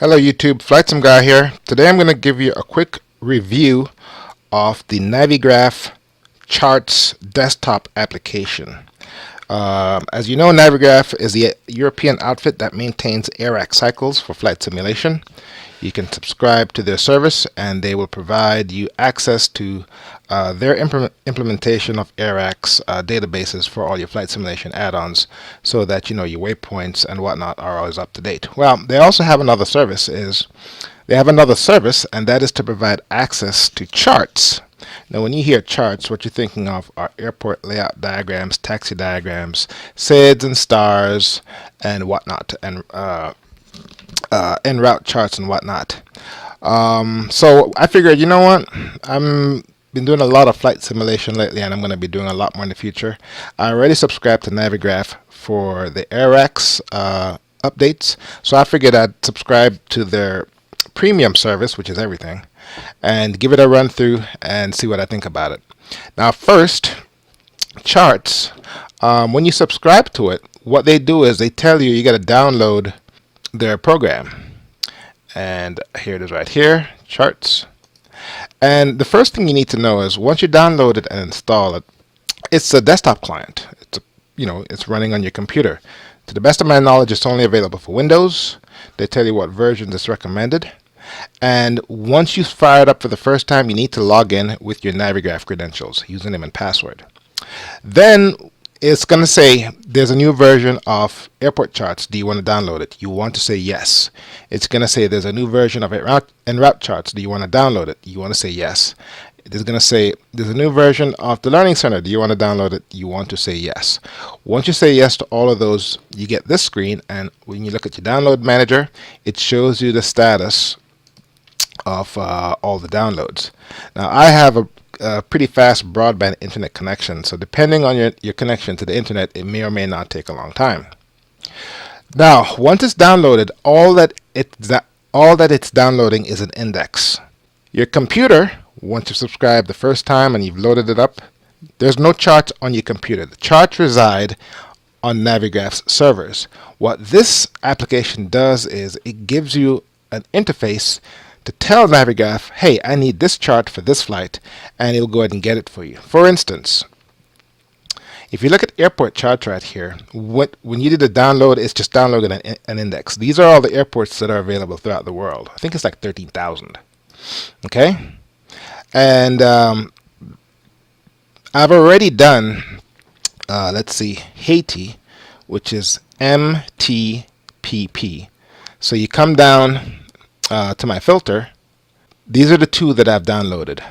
Hello YouTube, Flight Sim Guy here. Today I'm going to give you a quick review of the Navigraph Charts desktop application. As you know, Navigraph is the European outfit that maintains AIRAC cycles for flight simulation. You can subscribe to their service and they will provide you access to their implementation of AIRAC's databases for all your flight simulation add-ons, so that your waypoints and whatnot are always up to date. Well, they also have another service, and that is to provide access to charts. Now, when you hear charts, what you're thinking of are airport layout diagrams, taxi diagrams, SIDs and stars, and whatnot, and en route charts and whatnot. So I figured, you know what, I'm been doing a lot of flight simulation lately, and I'm going to be doing a lot more in the future. I already subscribed to Navigraph for the AIRAC's updates, so I figured I'd subscribe to their premium service, which is everything, and give it a run through and see what I think about it. Now, first, charts. When you subscribe to it, what they do is they tell you got to download their program, and here it is right here, charts. And the first thing you need to know is once you download it and install it, it's a desktop client. It's running on your computer. To the best of my knowledge, it's only available for Windows. They tell you what version is recommended. And once you fire it up for the first time, you need to log in with your Navigraph credentials, username and password. Then it's going to say there's a new version of airport charts. Do you want to download it? You want to say yes. It's going to say there's a new version of en route charts. Do you want to download it? You want to say yes. It's going to say there's a new version of the Learning Center. Do you want to download it? You want to say yes. Once you say yes to all of those, you get this screen, and when you look at your download manager, it shows you the status of all the downloads. Now, I have a pretty fast broadband internet connection, so depending on your connection to the internet, it may or may not take a long time. Now, once it's downloaded, all that it's downloading is an index. Your computer, once you subscribe the first time and you've loaded it up, there's no charts on your computer. The charts reside on Navigraph's servers. What this application does is it gives you an interface to tell Navigraph, hey, I need this chart for this flight, and it'll go ahead and get it for you. For instance, if you look at airport charts right here, when you did the download, it's just downloading an index. These are all the airports that are available throughout the world. I think it's like 13,000. Okay? And I've already done, let's see, Haiti, which is MTPP. So you come down to my filter. These are the two that I've downloaded.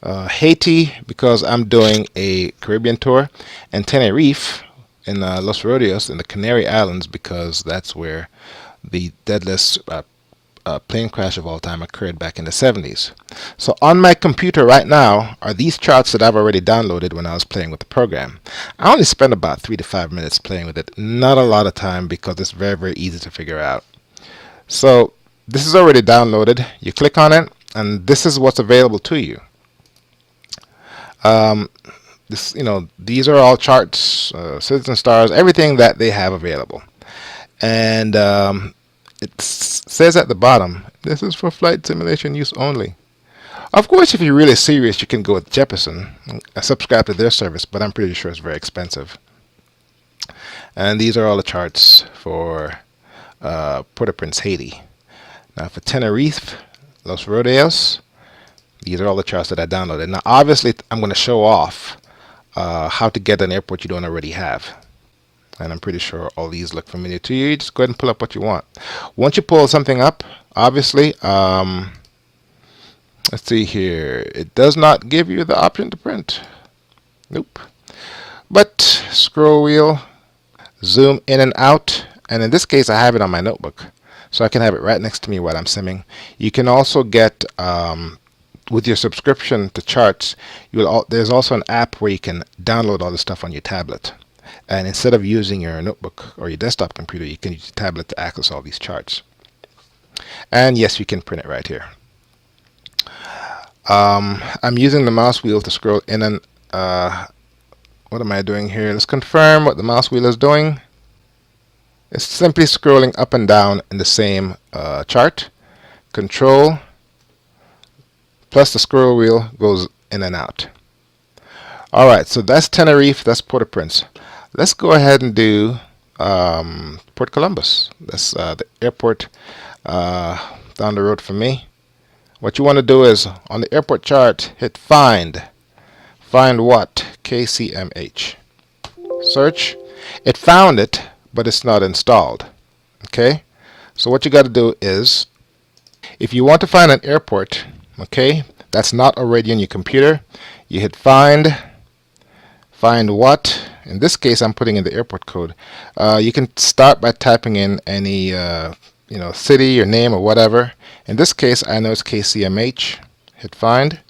Haiti, because I'm doing a Caribbean tour, and Tenerife in Los Rodeos in the Canary Islands, because that's where the deadliest plane crash of all time occurred back in the 70s. So on my computer right now are these charts that I've already downloaded when I was playing with the program. I only spent about 3 to 5 minutes playing with it. Not a lot of time, because it's very, very easy to figure out. So this is already downloaded. You click on it, and this is what's available to you. These are all charts, SIDs and stars, everything that they have available. And it says at the bottom, this is for flight simulation use only. Of course, if you're really serious, you can go with Jeppesen. I subscribe to their service, but I'm pretty sure it's very expensive. And these are all the charts for Port-au-Prince, Haiti. Now for Tenerife, Los Rodeos, these are all the charts that I downloaded. Now obviously I'm going to show off how to get an airport you don't already have. And I'm pretty sure all these look familiar to you. Just go ahead and pull up what you want. Once you pull something up, obviously, let's see here. It does not give you the option to print. Nope. But scroll wheel, zoom in and out. And in this case, I have it on my notebook, so I can have it right next to me while I'm simming. You can also get, with your subscription to charts, there's also an app where you can download all the stuff on your tablet. And instead of using your notebook or your desktop computer, you can use your tablet to access all these charts. And yes, you can print it right here. I'm using the mouse wheel to scroll in and, what am I doing here? Let's confirm what the mouse wheel is doing. It's simply scrolling up and down in the same chart. Control plus the scroll wheel goes in and out. Alright, so that's Tenerife, that's Port-au-Prince. Let's go ahead and do Port Columbus. That's the airport down the road from me. What you want to do is, on the airport chart, hit find. Find what? KCMH. Search. It found it, but it's not installed. Okay? So what you got to do is, if you want to find an airport, okay, that's not already on your computer, you hit find. Find what? In this case, I'm putting in the airport code. You can start by typing in any city or name or whatever. In this case, I know it's KCMH. Hit find.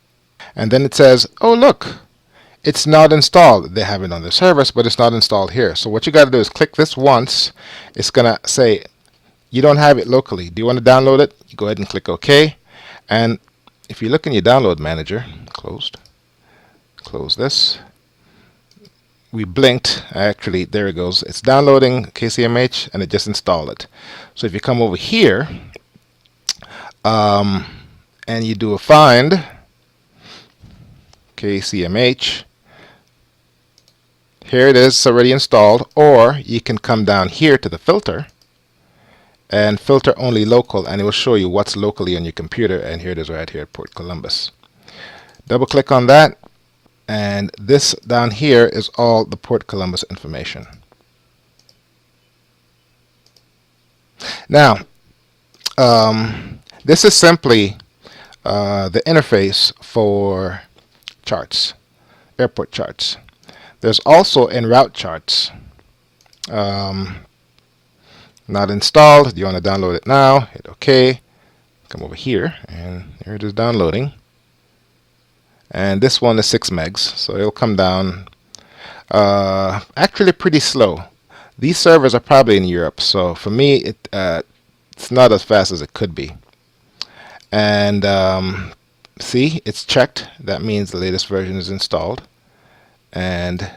And then it says, oh look, it's not installed. They have it on their service, but it's not installed here. So what you got to do is click this once. It's going to say, you don't have it locally. Do you want to download it? You go ahead and click OK. And if you look in your download manager, close this. We blinked. Actually, there it goes. It's downloading KCMH and it just installed it. So if you come over here and you do a find KCMH, here it is, it's already installed. Or you can come down here to the filter and filter only local, and it will show you what's locally on your computer. And here it is right here at Port Columbus. Double click on that, and this down here is all the Port Columbus information. Now, this is simply the interface for charts, airport charts. There's also en route charts. Not installed. Do you want to download it now? Hit OK. Come over here, and here it is downloading. And this one is 6 megs, so it'll come down actually pretty slow. These servers are probably in Europe, so for me it's not as fast as it could be. And see, it's checked. That means the latest version is installed. And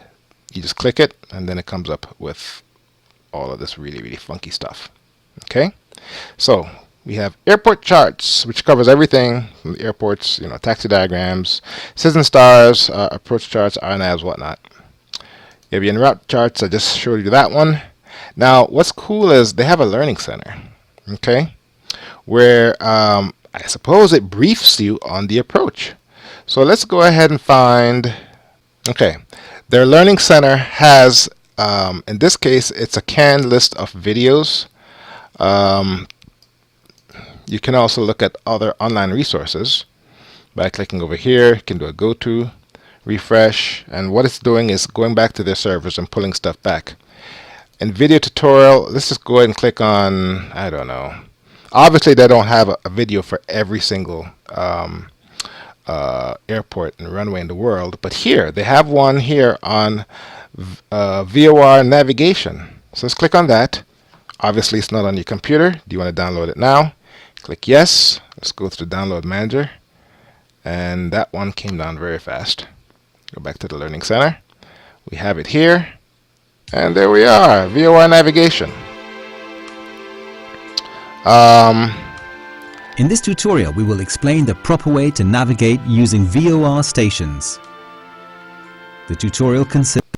you just click it, and then it comes up with all of this really funky stuff. Okay, so we have airport charts, which covers everything from the airports, taxi diagrams, citizen stars, approach charts, RNAVs, whatnot. You have your en route charts. I just showed you that one. Now, what's cool is they have a learning center, okay, where I suppose it briefs you on the approach. So let's go ahead and find. Okay, their learning center has, in this case, it's a canned list of videos. You can also look at other online resources by clicking over here. You can do a go to, refresh, and what it's doing is going back to their servers and pulling stuff back. In video tutorial, let's just go ahead and click on, I don't know. Obviously, they don't have a video for every single airport and runway in the world, but here they have one here on VOR navigation. So let's click on that. Obviously, it's not on your computer. Do you want to download it now? Click yes. Let's go to the download manager, and that one came down very fast. Go back to the learning center. We have it here, and there we are, VOR navigation. In this tutorial, we will explain the proper way to navigate using VOR stations. The tutorial consists.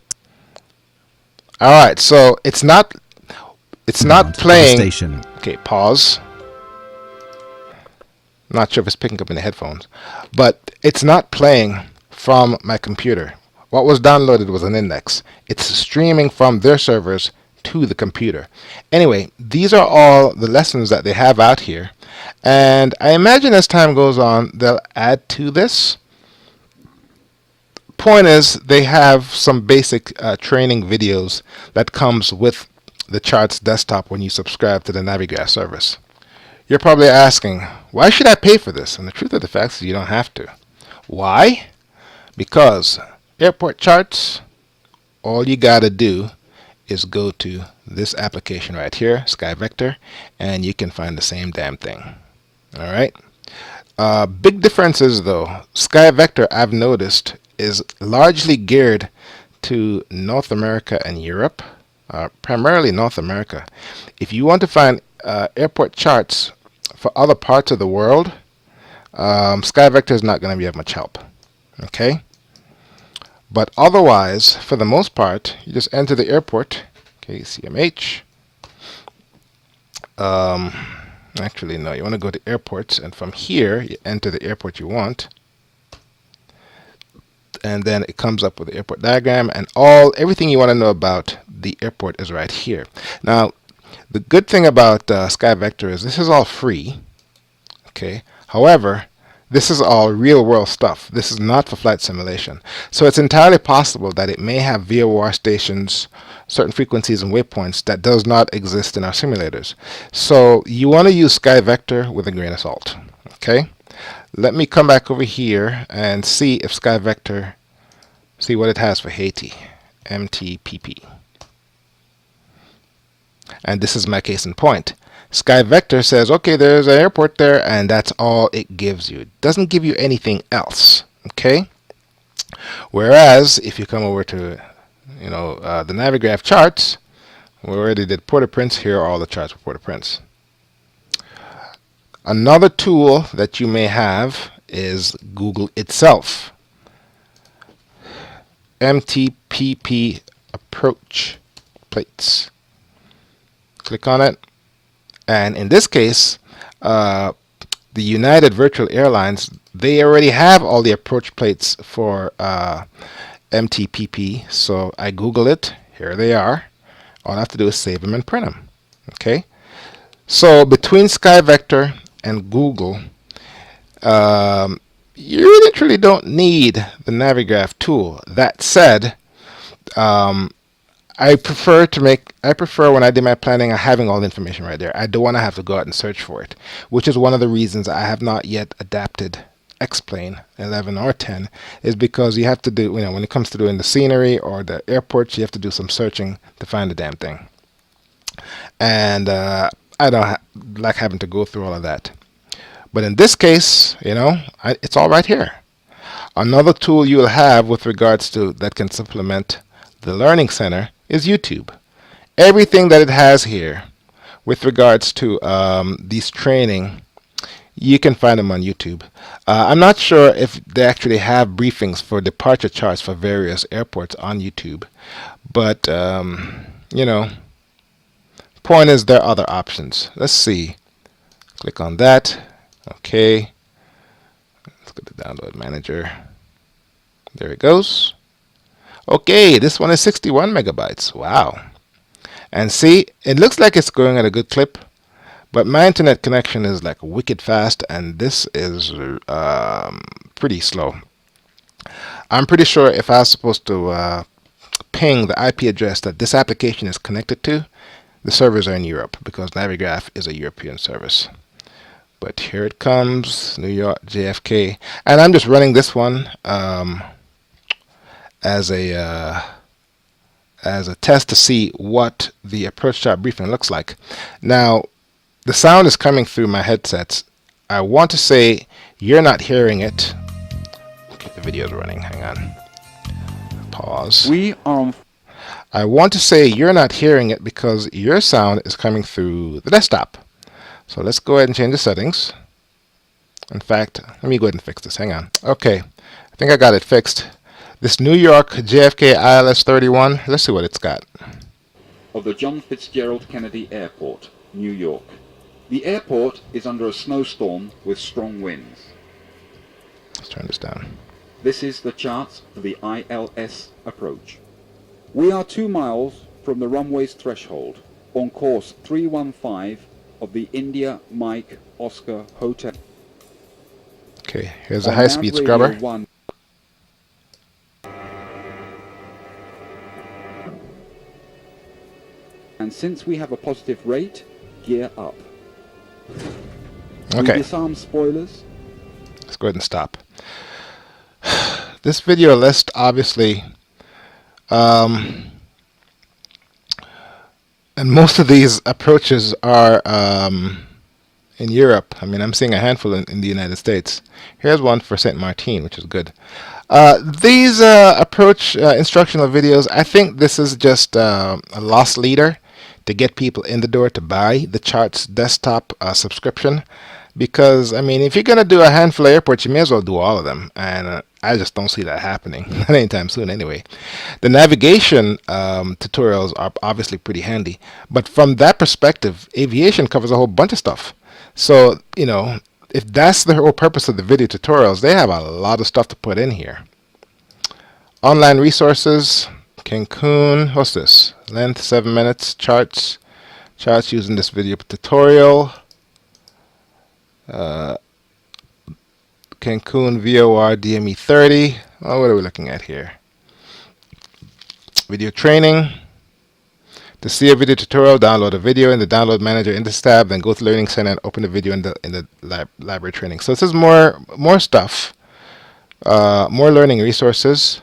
All right, so it's not playing. Station. Okay, pause. Not sure if it's picking up in the headphones, but it's not playing from my computer. What was downloaded was an index. It's streaming from their servers to the computer. Anyway, these are all the lessons that they have out here, and I imagine as time goes on they'll add to this. Point is, they have some basic training videos that comes with the charts desktop when you subscribe to the Navigraph service. You're probably asking, why should I pay for this? And the truth of the fact is you don't have to. Why? Because airport charts, all you gotta do is go to this application right here, SkyVector, and you can find the same damn thing. Alright? Big differences though. SkyVector, I've noticed, is largely geared to North America and Europe. primarily North America. If you want to find airport charts for other parts of the world, SkyVector is not going to be of much help. Okay? But otherwise, for the most part, you just enter the airport. Okay, CMH. Actually, no, you want to go to airports, and from here, you enter the airport you want. And then it comes up with the airport diagram, and everything you want to know about the airport is right here. Now, the good thing about SkyVector is this is all free. Okay. However, this is all real-world stuff. This is not for flight simulation. So it's entirely possible that it may have VOR stations, certain frequencies and waypoints that does not exist in our simulators. So you want to use SkyVector with a grain of salt. Okay. Let me come back over here and see if SkyVector, see what it has for Haiti. MTPP. And this is my case in point. SkyVector says, okay, there's an airport there, and that's all it gives you. It doesn't give you anything else. Okay. Whereas if you come over to, the Navigraph charts, we already did Port-au-Prince. Here are all the charts for Port-au-Prince. Another tool that you may have is Google itself. MTPP approach plates. Click on it. And in this case, the United Virtual Airlines, they already have all the approach plates for MTPP. So I Google it. Here they are. All I have to do is save them and print them. Okay. So between SkyVector and Google, you literally don't need the Navigraph tool. That said, I prefer when I do my planning, having all the information right there. I don't want to have to go out and search for it, which is one of the reasons I have not yet adapted X-Plane 11 or 10, is because you have to do, when it comes to doing the scenery or the airports, you have to do some searching to find the damn thing. And I don't like having to go through all of that. But in this case, it's all right here. Another tool you'll have with regards to that can supplement the Learning Center is YouTube. Everything that it has here with regards to these training, you can find them on YouTube. I'm not sure if they actually have briefings for departure charts for various airports on YouTube. But, point is there are other options. Let's see. Click on that. Okay. Let's go to Download Manager. There it goes. Okay, this one is 61 megabytes. Wow. And see, it looks like it's going at a good clip, but my internet connection is like wicked fast, and this is pretty slow. I'm pretty sure if I was supposed to ping the IP address that this application is connected to, the servers are in Europe, because Navigraph is a European service. But here it comes, New York, JFK. And I'm just running this one as a test to see what the approach chart briefing looks like. Now, the sound is coming through my headsets. I want to say you're not hearing it. Okay, the video's running. Hang on. Pause. I want to say you're not hearing it because your sound is coming through the desktop. So let's go ahead and change the settings. In fact, let me go ahead and fix this. Hang on. Okay, I think I got it fixed. This New York JFK ILS 31, let's see what it's got. Of the John Fitzgerald Kennedy Airport, New York. The airport is under a snowstorm with strong winds. Let's turn this down. This is the chart for the ILS approach. We are 2 miles from the runway's threshold on course 315 of the India Mike Oscar Hotel. Okay, here's a high-speed scrubber. And since we have a positive rate, gear up. Okay. We disarm spoilers. Let's go ahead and stop. This video list, obviously, and most of these approaches are in Europe. I mean, I'm seeing a handful in the United States. Here's one for Saint Martin, which is good. These approach instructional videos, I think this is just a loss leader to get people in the door to buy the charts desktop subscription. Because, I mean, if you're going to do a handful of airports, you may as well do all of them. And I just don't see that happening anytime soon anyway. The navigation tutorials are obviously pretty handy. But from that perspective, aviation covers a whole bunch of stuff. So, if that's the whole purpose of the video tutorials, they have a lot of stuff to put in here. Online resources, Cancun, what's this? Length 7 minutes, charts using this video tutorial. Cancun VOR DME 30. Oh, what are we looking at here? Video training. To see a video tutorial, download a video in the download manager in this tab, then go to Learning Center and open the video in the library training. So this is more stuff, more learning resources.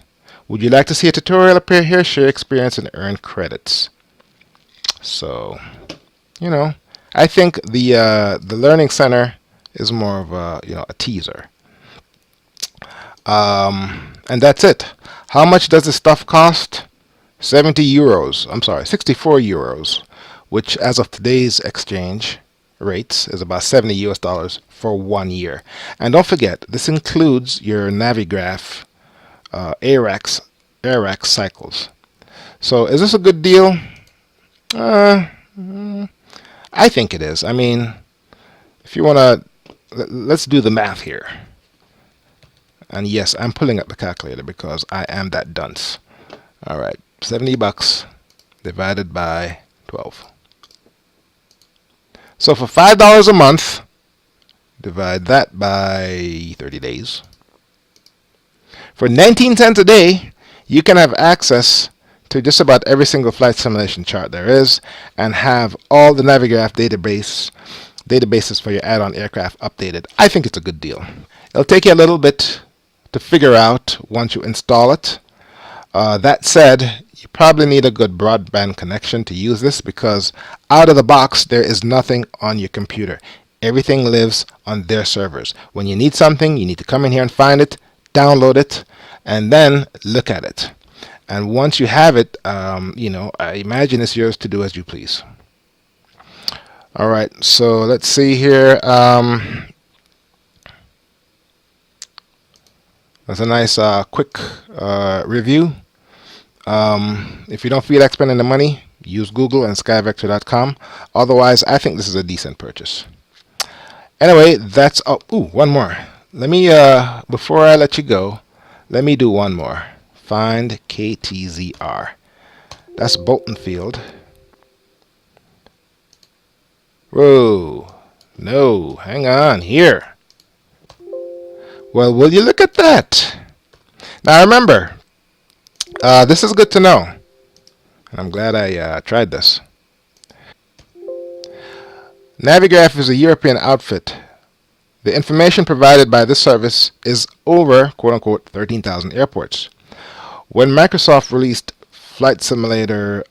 Would you like to see a tutorial appear here? Share experience and earn credits. So, I think the Learning Center is more of a teaser. And that's it. How much does this stuff cost? 70 euros. I'm sorry, 64 euros, which as of today's exchange rates is about 70 US dollars for 1 year. And don't forget, this includes your Navigraph ARAX cycles. So is this a good deal? I think it is. I mean, if you want to, let's do the math here. And yes, I'm pulling up the calculator because I am that dunce. All right, 70 bucks divided by 12. So for $5 a month, divide that by 30 days. For 19 cents a day, you can have access to just about every single flight simulation chart there is and have all the Navigraph databases for your add-on aircraft updated. I think it's a good deal. It'll take you a little bit to figure out once you install it. That said, you probably need a good broadband connection to use this because out of the box there is nothing on your computer. Everything lives on their servers. When you need something, you need to come in here and find it, download it, and then look at it. And once you have it, I imagine it's yours to do as you please. All right, so let's see here. That's a nice quick review. If you don't feel like spending the money, use Google and skyvector.com. Otherwise, I think this is a decent purchase. Anyway, that's one more. Let me before I let you go, let me do one more. Find KTZR. That's Bolton Field. Whoa. No, hang on here. Well, will you look at that? Now remember, this is good to know. And I'm glad I tried this. Navigraph is a European outfit. The information provided by this service is over, quote-unquote, 13,000 airports. When Microsoft released Flight Simulator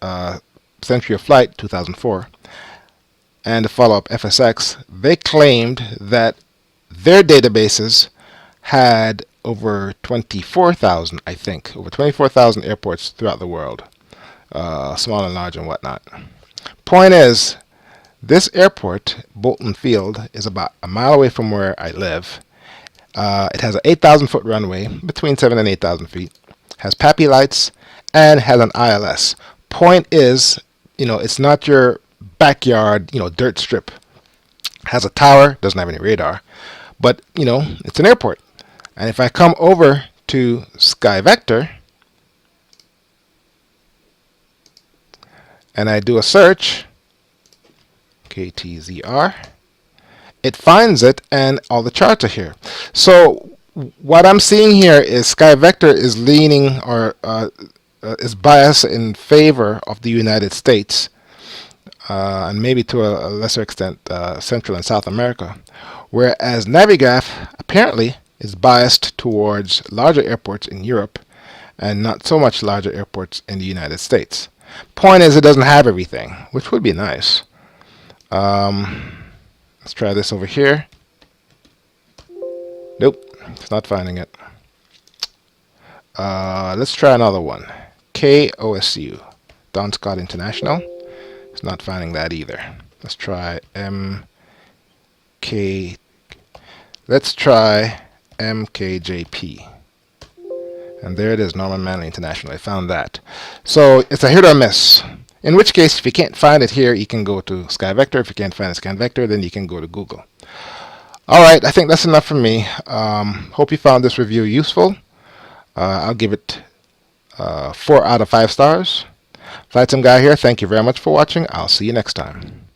Century of Flight 2004 and the follow-up FSX, they claimed that their databases had over 24,000, I think, over 24,000 airports throughout the world, small and large and whatnot. Point is, this airport, Bolton Field, is about a mile away from where I live. It has an 8,000-foot runway, between 7 and 8,000 feet, has PAPI lights, and has an ILS. Point is, it's not your backyard, dirt strip. Has a tower, doesn't have any radar, but, it's an airport. And if I come over to SkyVector and I do a search, KTZR, it finds it and all the charts are here. So what I'm seeing here is SkyVector is leaning or is biased in favor of the United States and maybe to a lesser extent Central and South America, whereas Navigraph apparently is biased towards larger airports in Europe and not so much larger airports in the United States. Point is, it doesn't have everything, which would be nice. Let's try this over here. Nope, it's not finding it. Let's try another one. KOSU, Don Scott International. It's not finding that either. Let's try MK. Let's try MKJP. And there it is, Norman Manley International. I found that. So it's a hit or miss. In which case, if you can't find it here, you can go to SkyVector. If you can't find a ScanVector, then you can go to Google. All right, I think that's enough for me. Hope you found this review useful. I'll give it 4 out of 5 stars. Flight Sim Guy here. Thank you very much for watching. I'll see you next time.